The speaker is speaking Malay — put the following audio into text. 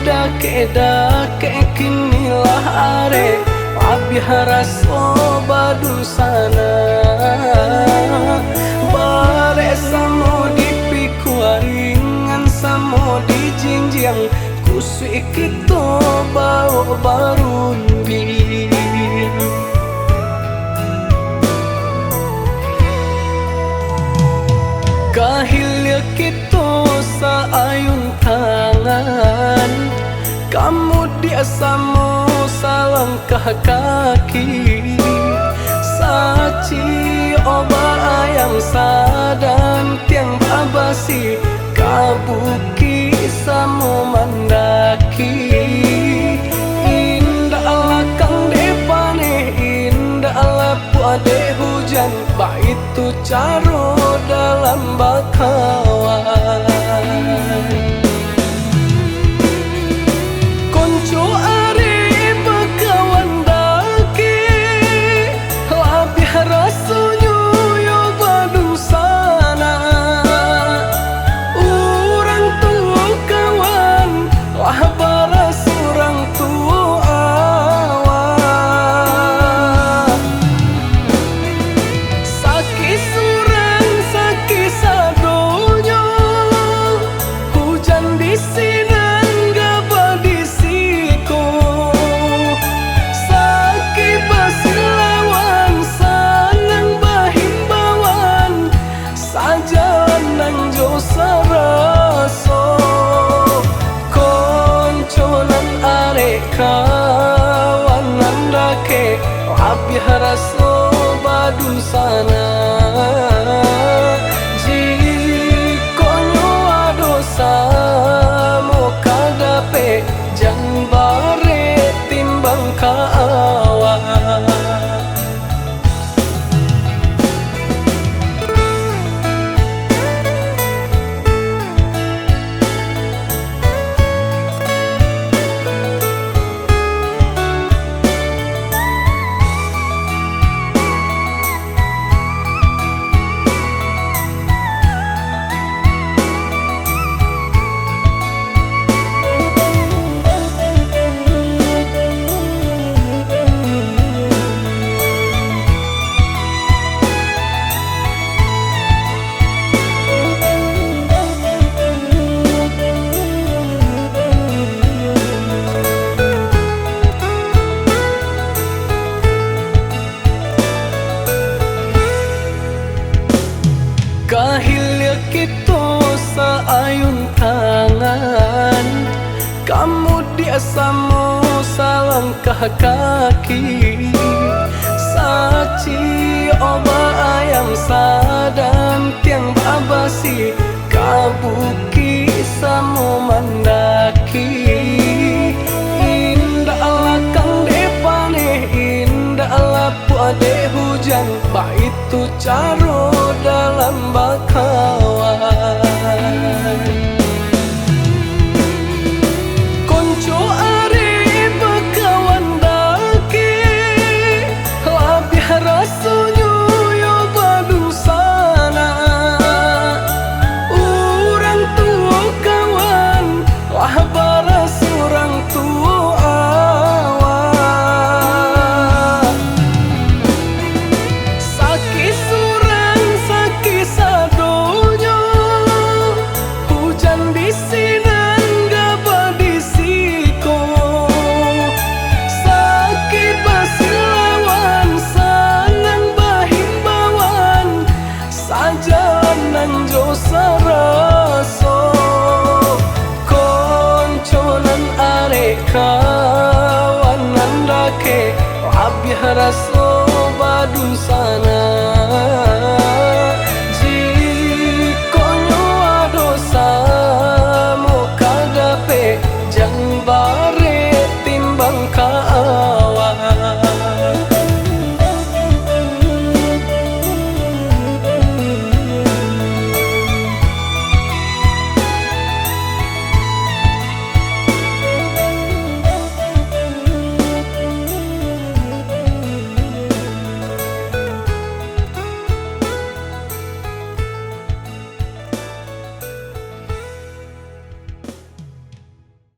dake kinilah are abi haraso badu sana bare samo dipikuaringan samo dijinjiang kusui kito bau barundi kahilya kito sa ayun tangan kamu diasamo sa langkah kaki saci oba ayam sadan tiang babasi kabuki samo mandaki indah ala kang depane indah ala puade hujan baitu caro dalam bakawan konco are bakawan daki labi harasunyo yo badung sana urang tua kawan lah baras urang tua awan sakit surang sakit sadonyo hujan di sini kawanan dake abi haraso badun sana jikonyo adosa mo kadape jan bare timbang kaawan kahilya kito sa ayun tangan kamu diasamo sa langkah kaki saci oba ayam sadan tiang babasi kabuki samo mandaki indah ala kang depane indah ala puade hujan baitu caro dalam bakawan konco are bakawan daki labi harasunyo yo badung sana urang tua kawan lah baras urang tua awan sakit surang sakit sadonyo hujan di sinan gaba di siko sakit basilawan sanang bahimbawan sajanan jo saraso konconan are kawanan dake abi haraso badun sana jikonyo adosa mo kadape